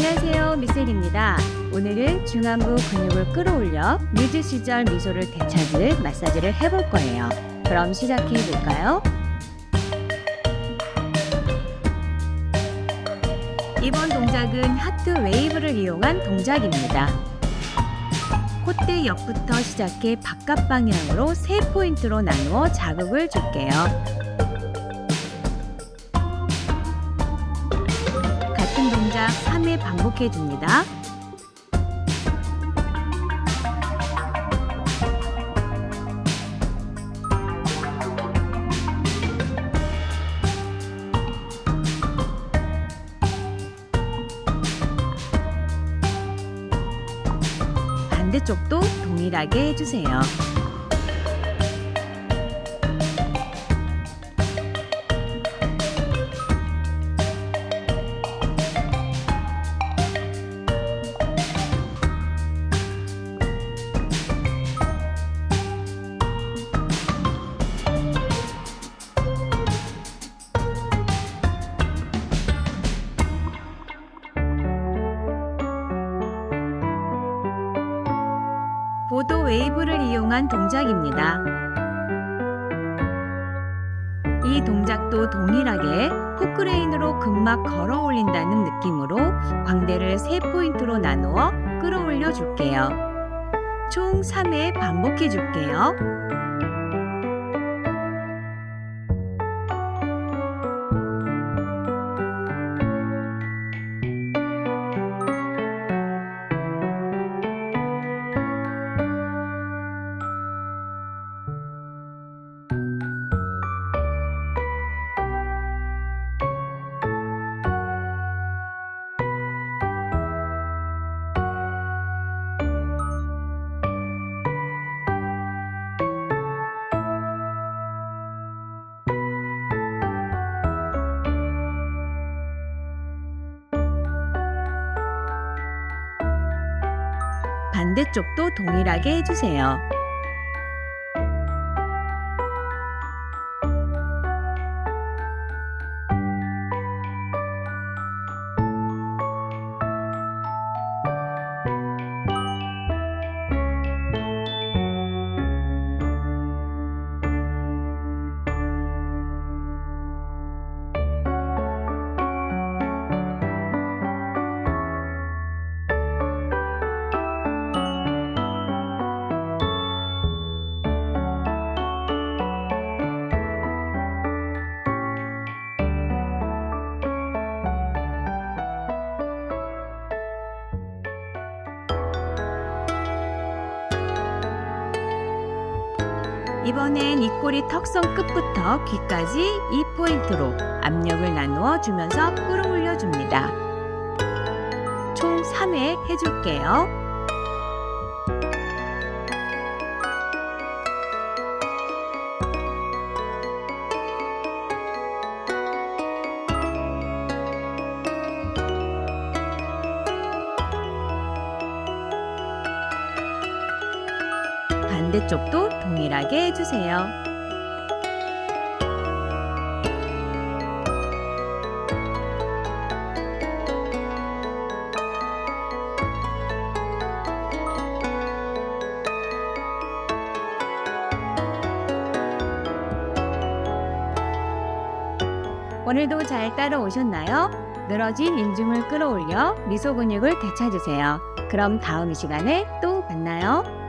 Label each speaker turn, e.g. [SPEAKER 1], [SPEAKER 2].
[SPEAKER 1] 안녕하세요, 미셀입니다. 오늘은 중안부 근육을 끌어올려 뮤즈 시절 미소를 되찾을 마사지를 해볼 거예요. 그럼 시작해 볼까요? 이번 동작은 하트 웨이브를 이용한 동작입니다. 콧대 옆부터 시작해 바깥 방향으로 3포인트로 나누어 자극을 줄게요. 같은 동작 3회 반복해 줍니다. 반대쪽도 동일하게 해주세요. 보도 웨이브를 이용한 동작입니다. 이 동작도 동일하게 포크레인으로 근막 걸어 올린다는 느낌으로 광대를 3포인트로 나누어 끌어올려 줄게요. 총 3회 반복해 줄게요. 반대쪽도 동일하게 해주세요. 이번엔 입꼬리 턱선 끝부터 귀까지 2포인트로 압력을 나누어 주면서 끌어올려 줍니다. 총 3회 해줄게요. 반대쪽도 동일하게 해주세요. 오늘도 잘 따라오셨나요? 늘어진 인중을 끌어올려 미소 근육을 되찾으세요. 그럼 다음 시간에 또 만나요.